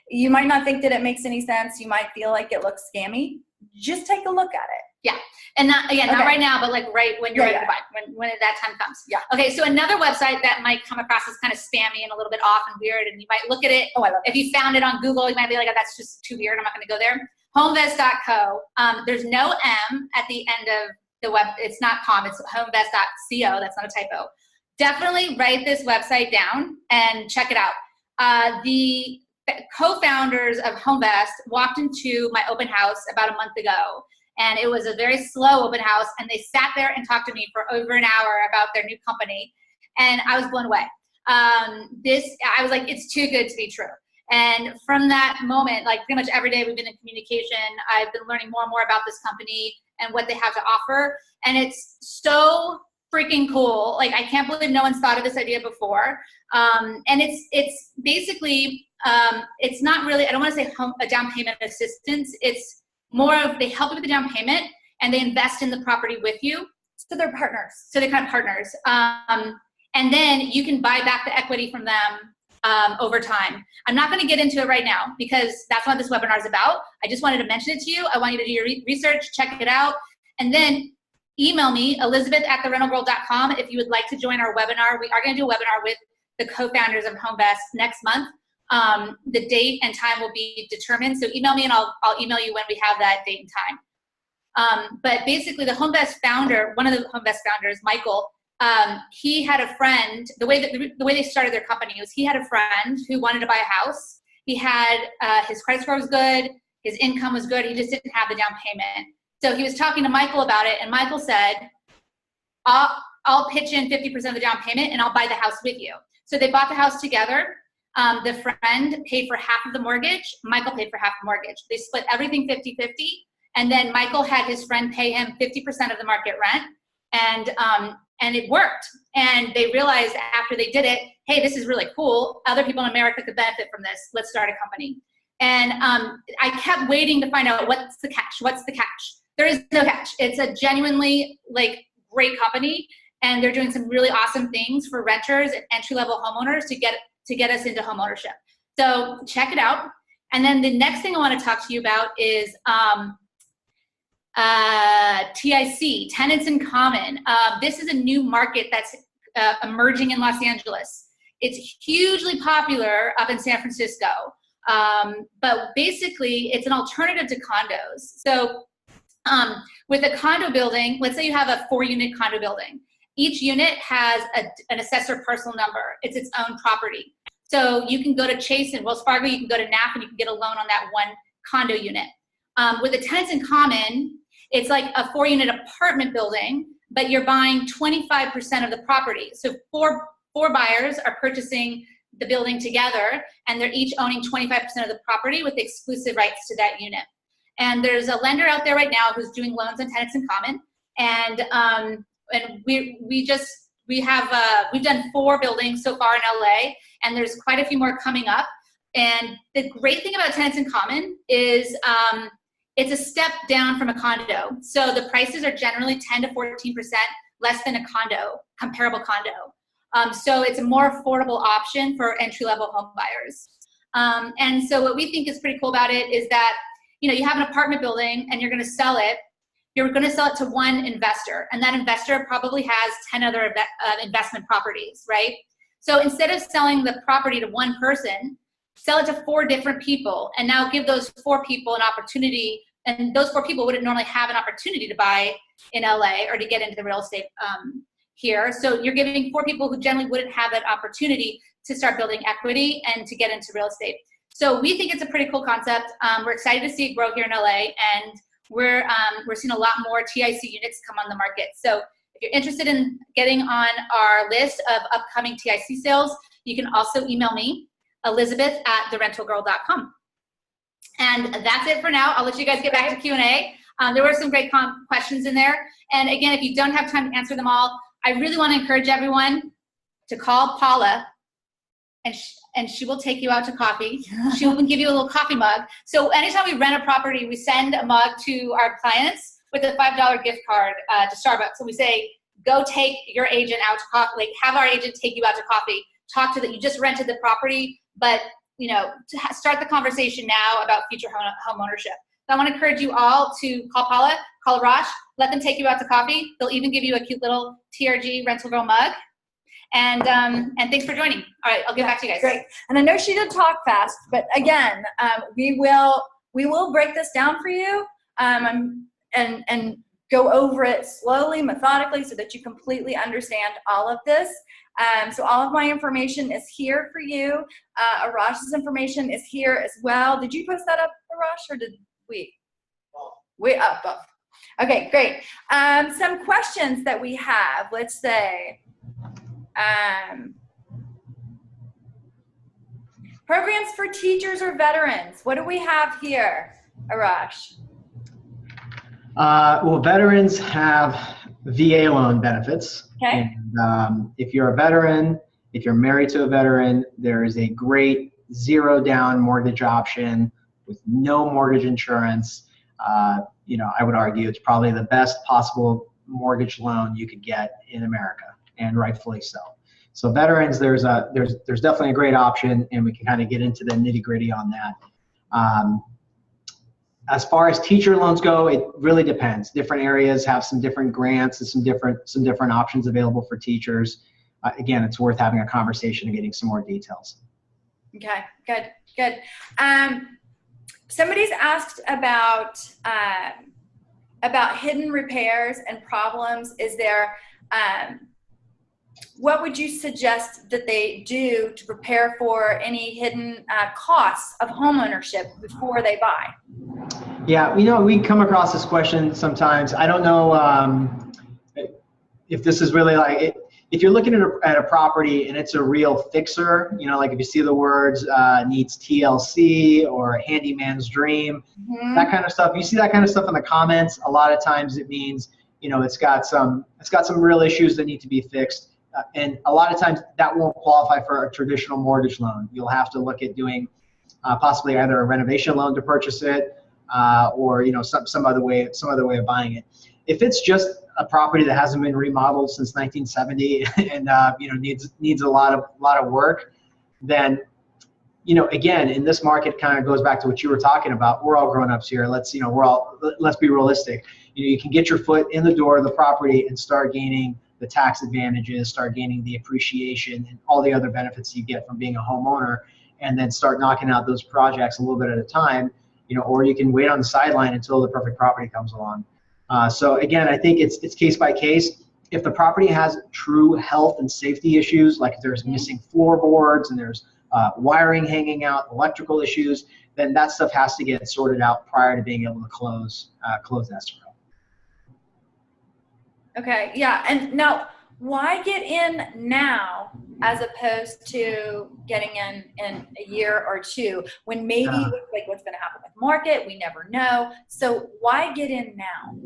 You might not think that it makes any sense. You might feel like it looks scammy. Just take a look at it. Yeah. And not right now, but right when you're ready to buy, when that time comes. Yeah. Okay, so another website that might come across as kind of spammy and a little bit off and weird, and you might look at it. Oh, I love it. If you found it on Google, you might be like, oh, that's just too weird, I'm not going to go there. Homevest.co. There's no M at the end of the web. It's not com, it's homevest.co. That's not a typo. Definitely write this website down and check it out. The co-founders of Homevest walked into my open house about a month ago. And it was a very slow open house, and they sat there and talked to me for over an hour about their new company, and I was blown away. I was like, it's too good to be true. And from that moment, pretty much every day we've been in communication. I've been learning more and more about this company and what they have to offer, and it's so freaking cool. I can't believe no one's thought of this idea before. And it's basically, it's not really, I don't want to say a down payment assistance. It's more of they help you with the down payment and they invest in the property with you. So they're partners. So they're kind of partners. And then you can buy back the equity from them over time. I'm not going to get into it right now because that's what this webinar is about. I just wanted to mention it to you. I want you to do your research, check it out, and then email me, elizabeth@therentalgirl.com, if you would like to join our webinar. We are going to do a webinar with the co-founders of Homevest next month. The date and time will be determined. So email me and I'll email you when we have that date and time. But basically the HomeVest founder, one of the HomeVest founders, Michael, he had a friend, the way they started their company was he had a friend who wanted to buy a house. He had, his credit score was good, his income was good, he just didn't have the down payment. So he was talking to Michael about it, and Michael said, I'll pitch in 50% of the down payment and I'll buy the house with you. So they bought the house together. The friend paid for half of the mortgage, Michael paid for half the mortgage. They split everything 50-50, and then Michael had his friend pay him 50% of the market rent, and it worked. And they realized after they did it, hey, this is really cool. Other people in America could benefit from this. Let's start a company. And I kept waiting to find out what's the catch. What's the catch? There is no catch. It's a genuinely great company, and they're doing some really awesome things for renters and entry-level homeowners to get us into homeownership. So check it out. And then the next thing I want to talk to you about is TIC, Tenants in Common. This is a new market that's emerging in Los Angeles. It's hugely popular up in San Francisco. But basically, it's an alternative to condos. So with a condo building, let's say you have a 4-unit condo building. Each unit has an assessor parcel number. It's its own property. So you can go to Chase and Wells Fargo, you can go to NAP, and you can get a loan on that one condo unit. With the Tenants in Common, it's like a 4-unit apartment building, but you're buying 25% of the property. So four buyers are purchasing the building together, and they're each owning 25% of the property with exclusive rights to that unit. And there's a lender out there right now who's doing loans on Tenants in Common, and we've done 4 buildings so far in LA, and there's quite a few more coming up. And the great thing about Tenants in Common is it's a step down from a condo. So the prices are generally 10 to 14% less than a condo, comparable condo. So it's a more affordable option for entry-level home buyers. And so what we think is pretty cool about it is that, you have an apartment building and you're going to sell it. You're going to sell it to one investor, and that investor probably has 10 other investment properties, right? So instead of selling the property to one person, sell it to 4 different people, and now give those 4 people an opportunity. And those 4 people wouldn't normally have an opportunity to buy in LA or to get into the real estate here. So you're giving 4 people who generally wouldn't have that opportunity to start building equity and to get into real estate. So we think it's a pretty cool concept. We're excited to see it grow here in LA, and we're seeing a lot more TIC units come on the market. So if you're interested in getting on our list of upcoming TIC sales, you can also email me, elizabeth@therentalgirl.com. And that's it for now. I'll let you guys get back to Q&A. There were some great questions in there. And again, if you don't have time to answer them all, I really want to encourage everyone to call Paula, and she will take you out to coffee. She will give you a little coffee mug. So anytime we rent a property, we send a mug to our clients with a $5 gift card to Starbucks. So we say, go take your agent out to coffee, have our agent take you out to coffee, talk to that. You just rented the property, but to start the conversation now about future home ownership. So I want to encourage you all to call Paula, call Arash, let them take you out to coffee. They'll even give you a cute little TRG Rental Girl mug. And thanks for joining. All right, I'll get back to you guys. Great. And I know she did talk fast, but again, we will break this down for you and go over it slowly, methodically, so that you completely understand all of this. So all of my information is here for you. Arash's information is here as well. Did you post that up, Arash, or did we? We up. Okay, great. Some questions that we have. Let's say. Programs for teachers or veterans. What do we have here, Arash? Well, veterans have VA loan benefits. Okay. And, if you're a veteran, if you're married to a veteran, there is a great 0 down mortgage option with no mortgage insurance. I would argue it's probably the best possible mortgage loan you could get in America, and rightfully so. So veterans, there's definitely a great option, and we can kind of get into the nitty-gritty on that. As far as teacher loans go, it really depends. Different areas have some different grants and some different options available for teachers. Again, it's worth having a conversation and getting some more details. Okay, good. Somebody's asked about hidden repairs and problems. Is there, what would you suggest that they do to prepare for any hidden costs of home ownership before they buy? Yeah, we come across this question sometimes. I don't know if this is really like, if you're looking at a property and it's a real fixer, like if you see the words needs TLC or handyman's dream, that kind of stuff. You see that kind of stuff in the comments. A lot of times it means, it's got some real issues that need to be fixed. And a lot of times that won't qualify for a traditional mortgage loan. You'll have to look at doing possibly either a renovation loan to purchase it, or some other way of buying it. If it's just a property that hasn't been remodeled since 1970 and needs a lot of work, then again, in this market, kind of goes back to what you were talking about. We're all grown-ups here. Let's be realistic. You can get your foot in the door of the property and start gaining the tax advantages, start gaining the appreciation and all the other benefits you get from being a homeowner, and then start knocking out those projects a little bit at a time, or you can wait on the sideline until the perfect property comes along. So again, I think it's case by case. If the property has true health and safety issues, like if there's missing floorboards and there's wiring hanging out, electrical issues, then that stuff has to get sorted out prior to being able to close escrow. Okay, yeah, and now why get in now as opposed to getting in a year or two when maybe like what's going to happen with the market? We never know. So why get in now?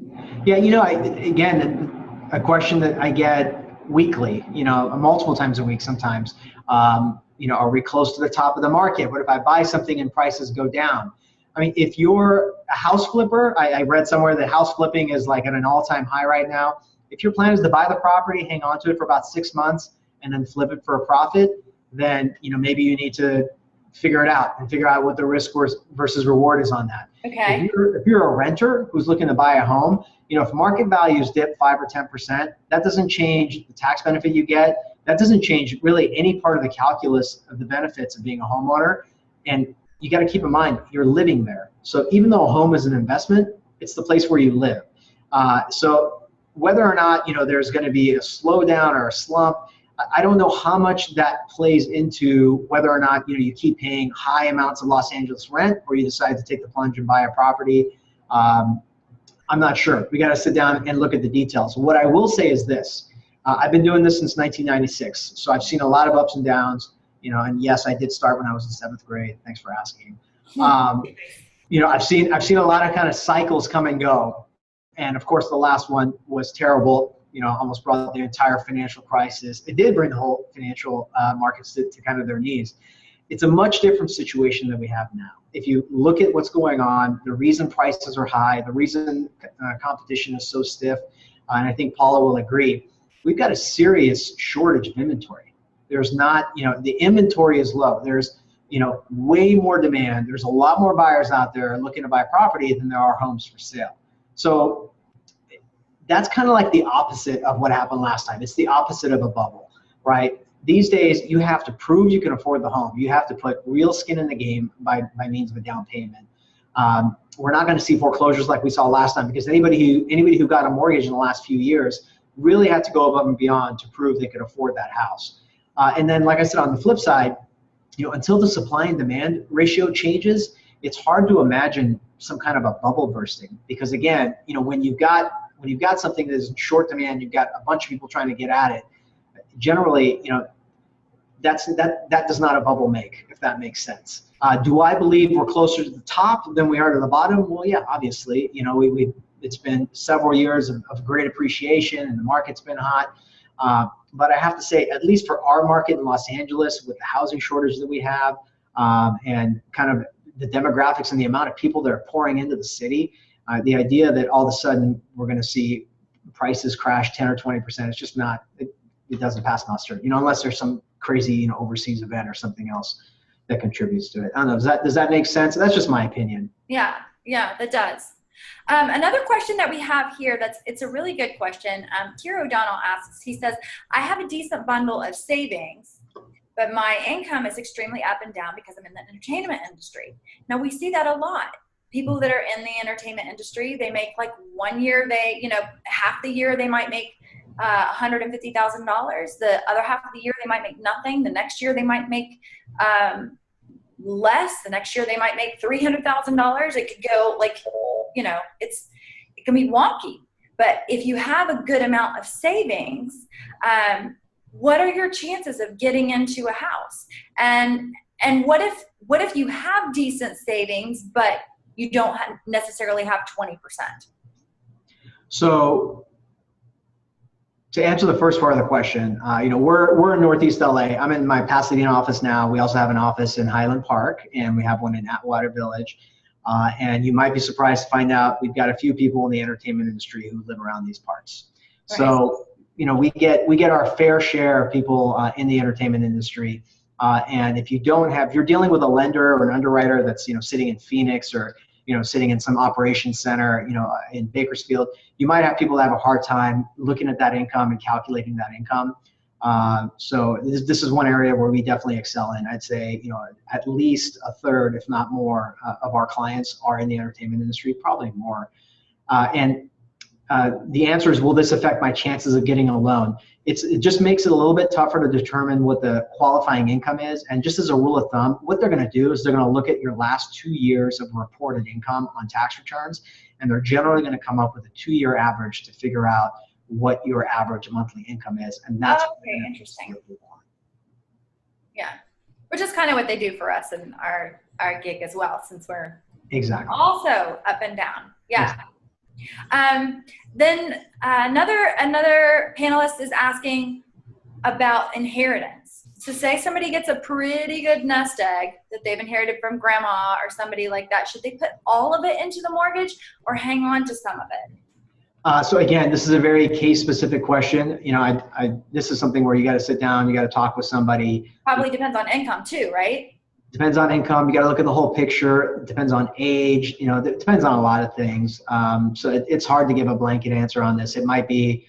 Yeah, again, a question that I get weekly, multiple times a week sometimes. Are we close to the top of the market? What if I buy something and prices go down? I mean, if you're a house flipper, I read somewhere that house flipping is like at an all-time high right now. If your plan is to buy the property, hang on to it for about 6 months, and then flip it for a profit, then maybe you need to figure it out and figure out what the risk versus reward is on that. Okay. If you're a renter who's looking to buy a home, if market values dip 5 or 10%, that doesn't change the tax benefit you get. That doesn't change really any part of the calculus of the benefits of being a homeowner. And you got to keep in mind, you're living there. So even though a home is an investment, it's the place where you live. So whether or not there's going to be a slowdown or a slump, I don't know how much that plays into whether or not you keep paying high amounts of Los Angeles rent or you decide to take the plunge and buy a property. I'm not sure. We got to sit down and look at the details. What I will say is this. I've been doing this since 1996, so I've seen a lot of ups and downs. And yes, I did start when I was in 7th grade. Thanks for asking. I've seen a lot of kind of cycles come and go. And of course, the last one was terrible, almost brought the entire financial crisis. It did bring the whole financial markets to kind of their knees. It's a much different situation than we have now. If you look at what's going on, the reason prices are high, the reason competition is so stiff, and I think Paula will agree, we've got a serious shortage of inventory. There's not, the inventory is low. There's, way more demand. There's a lot more buyers out there looking to buy property than there are homes for sale. So that's kind of like the opposite of what happened last time. It's the opposite of a bubble, right? These days, you have to prove you can afford the home. You have to put real skin in the game by means of a down payment. We're not going to see foreclosures like we saw last time because anybody who got a mortgage in the last few years really had to go above and beyond to prove they could afford that house. And then, like I said, on the flip side, until the supply and demand ratio changes, it's hard to imagine some kind of a bubble bursting because again, when you've got something that is in short demand, you've got a bunch of people trying to get at it. Generally, that does not a bubble make, if that makes sense. Do I believe we're closer to the top than we are to the bottom? Well, yeah, obviously. It's been several years of great appreciation, and the market's been hot. But I have to say, at least for our market in Los Angeles, with the housing shortage that we have, and kind of the demographics and the amount of people that are pouring into the city, the idea that all of a sudden we're going to see prices crash 10 or 20%, it's just not. It doesn't pass muster, unless there's some crazy, overseas event or something else that contributes to it. I don't know. Does that make sense? That's just my opinion. Yeah, that does. Another question that we have here, it's a really good question. Kira O'Donnell asks, he says, I have a decent bundle of savings, but my income is extremely up and down because I'm in the entertainment industry. Now we see that a lot. People that are in the entertainment industry, they make like 1 year, half the year they might make $150,000. The other half of the year they might make nothing. The next year they might make less. The next year they might make $300,000. It could go like, it can be wonky. But if you have a good amount of savings, what are your chances of getting into a house? And what if you have decent savings, but you don't necessarily have 20%? So to answer the first part of the question, we're in Northeast LA. I'm in my Pasadena office now. We also have an office in Highland Park, and we have one in Atwater Village. And you might be surprised to find out we've got a few people in the entertainment industry who live around these parts. Right. So, we get our fair share of people in the entertainment industry. And if you're dealing with a lender or an underwriter that's, sitting in Phoenix or, sitting in some operations center, in Bakersfield, you might have people that have a hard time looking at that income and calculating that income. So this is one area where we definitely excel in. I'd say, at least a third, if not more, of our clients are in the entertainment industry, probably more. The answer is, will this affect my chances of getting a loan? It just makes it a little bit tougher to determine what the qualifying income is. And just as a rule of thumb, what they're going to do is they're going to look at your last 2 years of reported income on tax returns, and they're generally going to come up with a 2-year average to figure out what your average monthly income is. And that's interesting. Yeah, which is kind of what they do for us in our gig as well, since we're also up and down. Yeah. Exactly. Then another panelist is asking about inheritance. So say somebody gets a pretty good nest egg that they've inherited from grandma or somebody like that. Should they put all of it into the mortgage or hang on to some of it? So again, this is a very case-specific question. This is something where you got to sit down, you got to talk with somebody. Probably depends on income too, right? Depends on income. You got to look at the whole picture. It depends on age. It depends on a lot of things. So it's hard to give a blanket answer on this. It might be,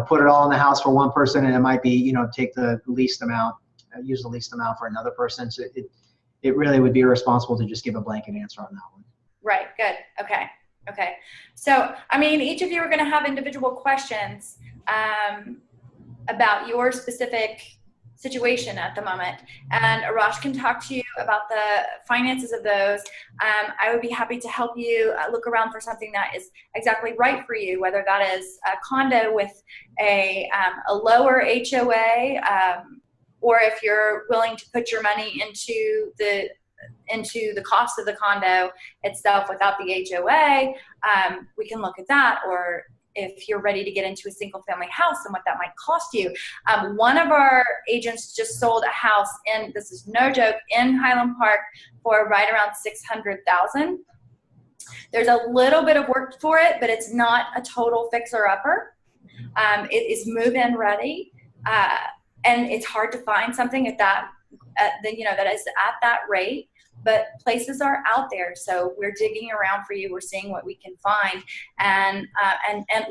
put it all in the house for one person, and it might be, take the least amount, use the least amount for another person. So it really would be irresponsible to just give a blanket answer on that one. Right. Good. Okay. So, each of you are going to have individual questions about your specific situation at the moment, and Arash can talk to you about the finances of those. I would be happy to help you look around for something that is exactly right for you, whether that is a condo with a lower HOA, or if you're willing to put your money into the cost of the condo itself without the HOA, we can look at that. Or if you're ready to get into a single family house and what that might cost you. One of our agents just sold a house in, this is no joke, in Highland Park for right around $600,000. There's a little bit of work for it, but it's not a total fixer-upper. It is move-in ready, and it's hard to find something that is at that rate. But places are out there, so we're digging around for you. We're seeing what we can find, and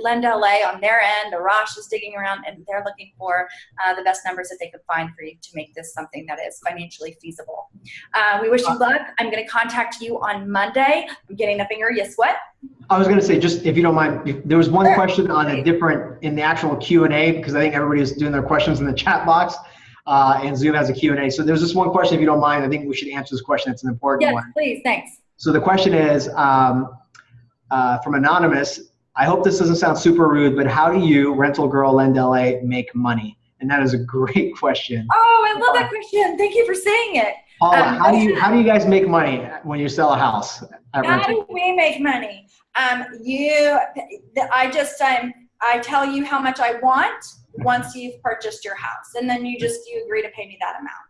LendLA on their end, Arash is digging around, and they're looking for the best numbers that they could find for you to make this something that is financially feasible. We wish you luck. I'm going to contact you on Monday. I'm getting the finger. Yes, what? I was going to say, just if you don't mind, there was one question on in the actual Q&A, because I think everybody was doing their questions in the chat box. And Zoom has a Q&A. So there's just one question, if you don't mind. I think we should answer this question. It's an important one. Yes, please. Thanks. So the question is from Anonymous. I hope this doesn't sound super rude, but how do you, Rental Girl LendLA, make money? And that is a great question. Oh, I love that question. Thank you for saying it. Paula, how do you guys make money when you sell a house? How do we make money? I tell you how much I want once you've purchased your house, and then you agree to pay me that amount.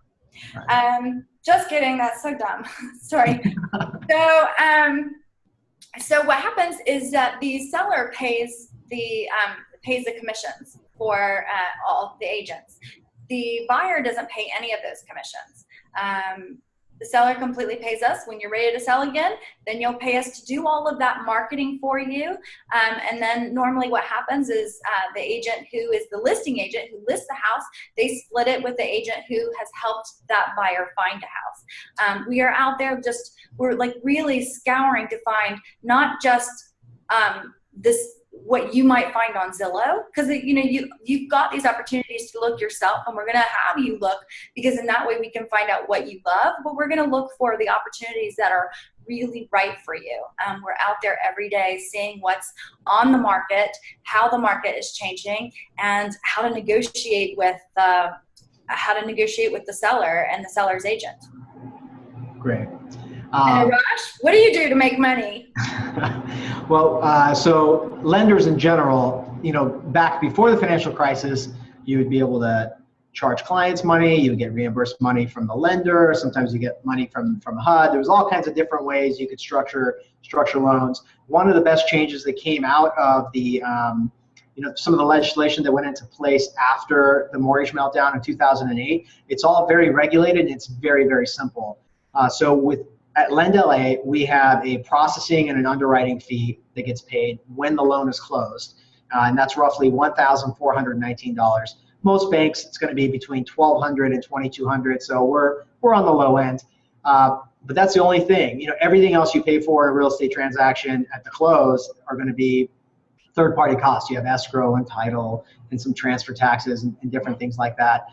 Right. Just kidding. That's so dumb. Sorry. So what happens is that the seller pays the commissions for all the agents. The buyer doesn't pay any of those commissions. The seller completely pays us. When you're ready to sell again, then you'll pay us to do all of that marketing for you. And then normally what happens is the agent who is the listing agent who lists the house, they split it with the agent who has helped that buyer find a house. We are out there we're like really scouring to find not just what you might find on Zillow, because you've got these opportunities to look yourself, and we're going to have you look, because in that way we can find out what you love, but we're going to look for the opportunities that are really right for you. We're out there every day seeing what's on the market, how the market is changing, and how to negotiate with the seller and the seller's agent. Great. And Arash, what do you do to make money? Well, so lenders in general, back before the financial crisis, you would be able to charge clients money, you would get reimbursed money from the lender, sometimes you get money from HUD. There was all kinds of different ways you could structure loans. One of the best changes that came out of the some of the legislation that went into place after the mortgage meltdown in 2008, it's all very regulated and it's very, very simple. At LendLA, we have a processing and an underwriting fee that gets paid when the loan is closed, and that's roughly $1,419. Most banks, it's going to be between $1,200 and $2,200, so we're on the low end. But that's the only thing. Everything else you pay for in a real estate transaction at the close are going to be third-party costs. You have escrow and title and some transfer taxes and different things like that.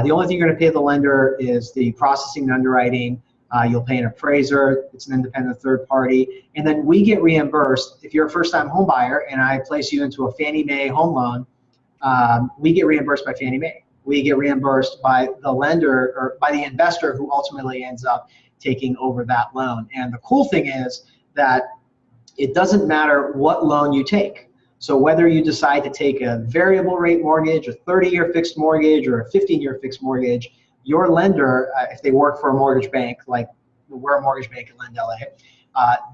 The only thing you're going to pay the lender is the processing and underwriting. You'll pay an appraiser. It's an independent third party. And then we get reimbursed. If you're a first-time home buyer and I place you into a Fannie Mae home loan, we get reimbursed by Fannie Mae. We get reimbursed by the lender or by the investor who ultimately ends up taking over that loan. And the cool thing is that it doesn't matter what loan you take. So whether you decide to take a variable rate mortgage, a 30-year fixed mortgage, or a 15-year fixed mortgage, your lender, if they work for a mortgage bank, like we're a mortgage bank at LendLA,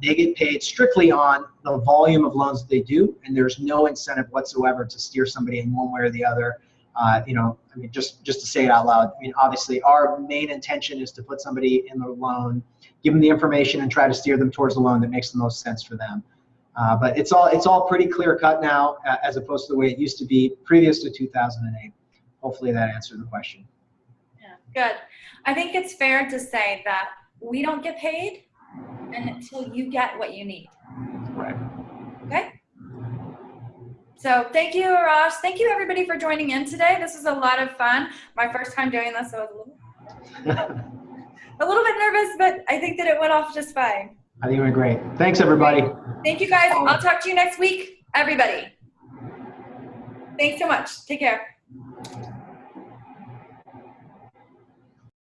they get paid strictly on the volume of loans that they do, and there's no incentive whatsoever to steer somebody in one way or the other. Just to say it out loud, obviously our main intention is to put somebody in the loan, give them the information, and try to steer them towards the loan that makes the most sense for them. But it's all pretty clear cut now, as opposed to the way it used to be previous to 2008. Hopefully that answered the question. Good. I think it's fair to say that we don't get paid until you get what you need. Right. Okay? So thank you, Arash. Thank you, everybody, for joining in today. This was a lot of fun. My first time doing this, so I was a little bit nervous, but I think that it went off just fine. I think it went great. Thanks, everybody. Thank you, guys. I'll talk to you next week, everybody. Thanks so much. Take care.